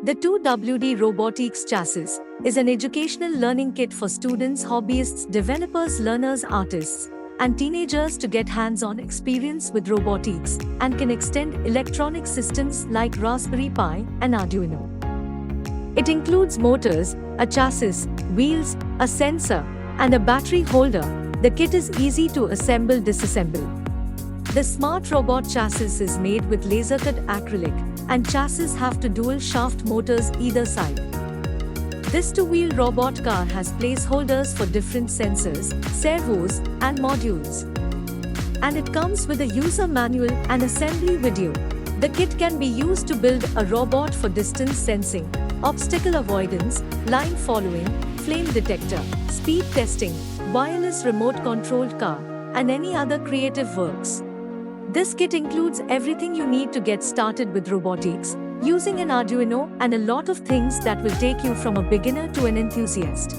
The 2WD Robotics Chassis is an educational learning kit for students, hobbyists, developers, learners, artists, and teenagers to get hands-on experience with robotics and can extend electronic systems like Raspberry Pi and Arduino. It includes motors, a chassis, wheels, a sensor, and a battery holder. The kit is easy to disassemble. The smart robot chassis is made with laser-cut acrylic, and chassis have two dual-shaft motors either side. This two-wheel robot car has placeholders for different sensors, servos, and modules. And it comes with a user manual and assembly video. The kit can be used to build a robot for distance sensing, obstacle avoidance, line following, flame detector, speed testing, wireless remote-controlled car, and any other creative works. This kit includes everything you need to get started with robotics, using an Arduino and a lot of things that will take you from a beginner to an enthusiast.